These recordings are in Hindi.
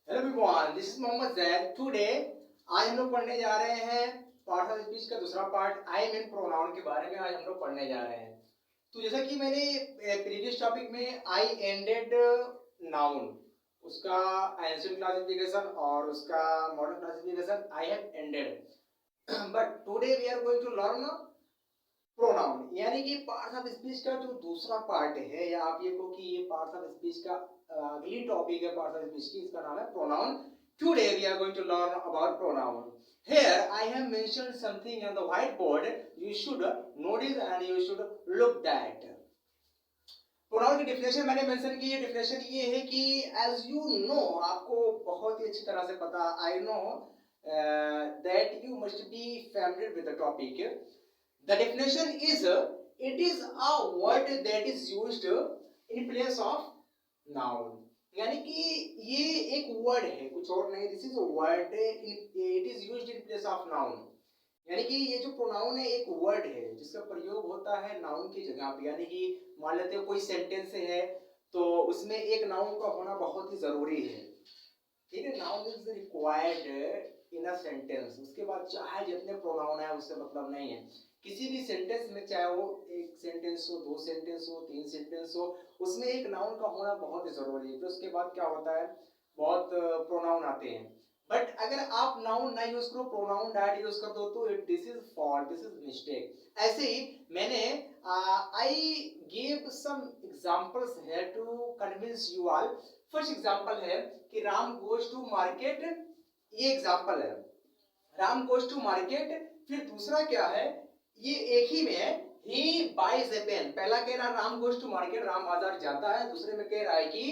Hello everyone, this is Mohammed Zaid. Today आज हम लोग पढ़ने जा रहे हैं पार्ट ऑफ स्पीच का दूसरा part I am in pronoun के बारे में। आज हम लोग पढ़ने जा रहे हैं। तो जैसा कि मैंने प्रीवियस टॉपिक में आई एंडेड नाउन, उसका एंशिएंट क्लासिफिकेशन और उसका modern classification I have ended. But today we are going to learn pronoun, यानी कि पार्ट ऑफ स्पीच का जो दूसरा पार्ट है, या आप ये कहो कि ये पार्ट ऑफ स्पीच का अगली टॉपिक है पार्ट ऑफ स्पीच की, इसका नाम है pronoun. Today we are going to learn about pronoun. Here I have mentioned something on the whiteboard. You should notice and you should look that. Pronoun की डेफिनेशन मैंने मेंशन की है। डेफिनेशन ये है कि एज यू नो, आपको बहुत ही अच्छी तरह से पता, I know that you must be familiar with the topic. The definition is it is a word that is used in place of noun, यानी कि ये एक वर्ड है, कुछ और नहीं। This is a word, it is used in place of noun, यानी कि ये जो प्रोनाउन है एक वर्ड है जिसका प्रयोग होता है नाउन की जगह पे। यानी कि मान लेते हो कोई सेंटेंस है तो उसमें एक नाउन का होना बहुत ही जरूरी है, ठीक है। Noun is required in a sentence. उसके बाद चाहे जितने प्रोनाउन है उससे मतलब नहीं है। किसी भी सेंटेंस में, चाहे वो एक सेंटेंस हो, दो सेंटेंस हो, तीन सेंटेंस हो, उसमें एक नाउन का होना बहुत ही जरूरी है। तो उसके बाद क्या होता है, बहुत प्रोनाउन आते हैं। बट अगर आप नाउन ना यूज करो, प्रोनाउन डायरेक्ट यूज कर दो, तो this is fault, this is mistake. ऐसे ही मैंने I give some examples here to convince you all. First example है कि राम गोज टू मार्केट, ये एग्जांपल है, राम गोज टू मार्केट। फिर दूसरा क्या है, ये एक ही में है, ही बाइज ए पेन। पहला कह रहा है Ram goes to market, Ram बाजार जाता है। दूसरे में कह रहा है कि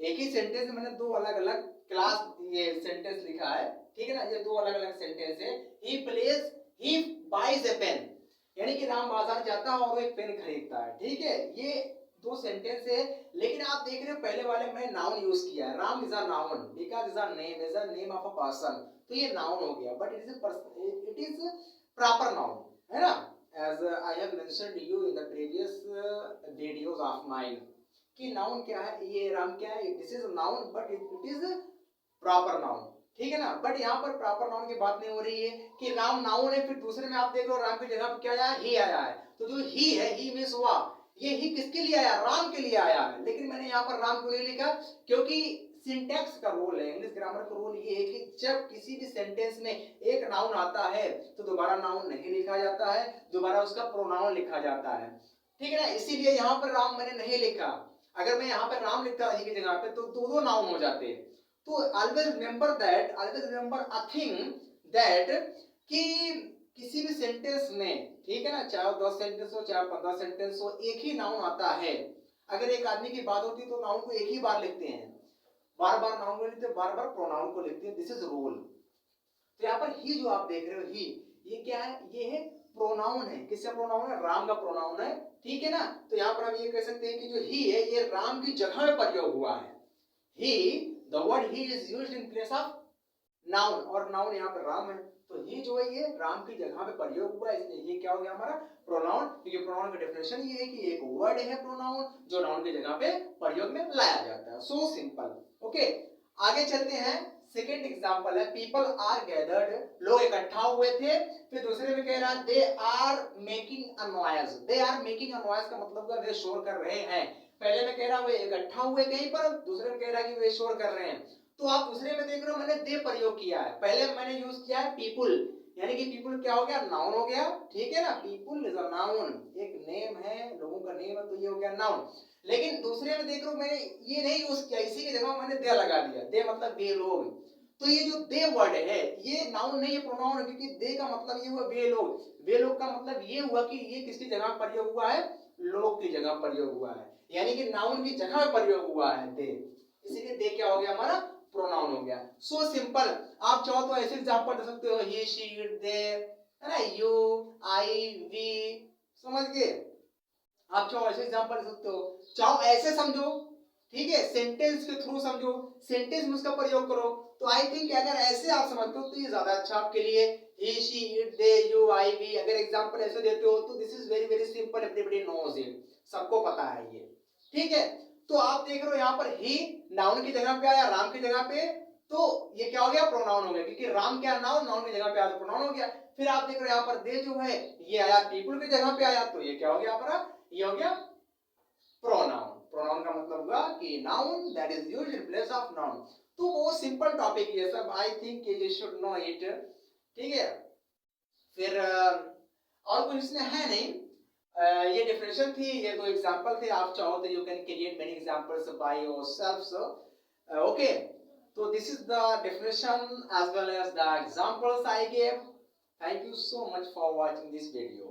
एक ही सेंटेंस में मैंने दो अलग अलग क्लास ये सेंटेंस लिखा है, ठीक है ना। ये दो अलग अलग सेंटेंस है। He plays, he buys a pen, यानी कि राम बाजार जाता है और एक पेन खरीदता है, ठीक है। ये दो सेंटेंस है। लेकिन आप देख रहे हो पहले वाले में नाउन यूज किया है। Ram is a noun because is a name, is a name of a person, तो ये नाउन हो गया। But it is proper noun, है ना। as I have mentioned you in the previous videos of mine कि नाउन क्या है, ये राम क्या है, this is noun but it is proper noun, ठीक है ना। बट यहाँ पर प्रॉपर नाउन की बात नहीं हो रही है कि राम नाउन है, फिर दूसरे में आप देख लो राम की जगह पर क्या आया, ही आया है। तो जो ही है, ही मींस हुआ, ये ही किसके लिए आया, राम के लिए आया है। लेकिन मैंने यहाँ पर राम क्यों नहीं लिखा, क्योंकि सिंटैक्स का रूल है, इंग्लिश ग्रामर का रूल ये है कि जब किसी भी सेंटेंस में एक नाउन आता है तो दोबारा नाउन नहीं लिखा जाता है, दोबारा उसका प्रोनाउन लिखा जाता है, ठीक है ना। इसीलिए यहाँ पर राम मैंने नहीं लिखा। अगर मैं यहाँ पर राम लिखता ही की जगह पे तो दो नाउन हो जाते। तो always remember that, always remember a thing that, कि किसी भी सेंटेंस में, ठीक है ना, चाहे 10 सेंटेंस हो चाहे 15 सेंटेंस हो, एक ही नाउन आता है। अगर एक आदमी की बात होती तो नाउन को एक ही बार लिखते हैं, बार बार नाउन को लिखते, बार बार प्रोनाउन को लिखते हैं। This is rule. तो यहाँ पर ही जो आप देख रहे हो, ही, ये क्या है, ये है प्रोनाउन है। किसका प्रोनाउन है, राम का प्रोनाउन है, ठीक है ना। तो यहाँ पर हम ये कह सकते हैं कि जो ही है ये राम की जगह में प्रयोग हुआ है। He, the word he is used in place of noun, और नाउन यहाँ पर राम है। तो ही जो है ये राम की जगह पे प्रयोग हुआ है, इसलिए ये क्या हो गया हमारा प्रोनाउन। क्योंकि प्रोनाउन का डेफिनेशन ये है कि एक वर्ड है प्रोनाउन जो नाउन की जगह पे प्रयोग में लाया जाता है। So simple. ओके, आगे चलते हैं। सेकेंड एग्जांपल है पीपल आर गैदर्ड, लोग इकट्ठा हुए थे। फिर दूसरे में कह रहा है they are making a noise. They are making a noise का मतलब है वे शोर कर रहे हैं। पहले में कह रहा वे इकट्ठा हुए कहीं पर, दूसरे में कह रहा कि वे शोर कर रहे हैं। तो आप दूसरे में देख रहे हो मैंने दे प्रयोग किया है, पहले मैंने यूज किया है पीपुल, यानी कि पीपुल क्या हो गया, नाउन हो गया, ठीक है ना। पीपुल इज अ नाउन, एक नेम है, लोगों का नेम है, तो ये हो गया नाउन। लेकिन दूसरे में देख रहे हो मैंने ये नहीं यूज किया, इसी की जगह मैंने दे लगा दिया। दे मतलब वे लोग। तो ये जो दे वर्ड है ये नाउन नहीं है, प्रोनाउन है। क्योंकि दे का मतलब ये हुआ वे लोग, वे लोग का मतलब ये हुआ कि ये किसकी जगह प्रयोग हुआ है, लोग की जगह प्रयोग हुआ है, यानी कि नाउन की जगह प्रयोग हुआ है दे। इसीलिए दे क्या हो गया हमारा, प्रोनाउन हो गया। So simple. आप चाहो तो ऐसे एग्जांपल दे सकते हो, ही शी इट दे, है ना, यू आई वी, समझ गए। आप चाहो ऐसे एग्जांपल दे सकते हो, चाहो ऐसे समझो, ठीक है, सेंटेंस के थ्रू समझो, सेंटेंस में उसका प्रयोग करो। तो आई थिंक अगर ऐसे आप समझते हो तो ये ज्यादा अच्छा आपके लिए। He she it they you I we, अगर एग्जांपल ऐसे देते हो तो this is very very simple, everybody knows it, सबको पता है ये, ठीक है। तो आप देख रहे हो यहाँ पर ही नाउन की जगह पे आया, राम की जगह पे तो ये क्या हो गया, प्रोनाउन हो गया, क्योंकि राम क्या नाउन, नाउन की जगह पे आया तो प्रोनाउन हो गया। फिर आप देख रहे हो यहाँ पर दे जो है ये आया पीपल की जगह पे आया, तो ये क्या हो गया हमारा, ये हो गया प्रोनाउन। प्रोनाउन का मतलब हुआ कि noun that is used in place of noun. तो वो सिंपल टॉपिक ये सब, I think you should know it, ठीक है। फिर और कुछ इसमें है नहीं, ये डेफिनेशन थी, ये दो एग्जांपल थे, आप चाहो तो you can create many examples by yourself, okay. So this is the definition as well as the examples I gave. Thank you so much for watching this video.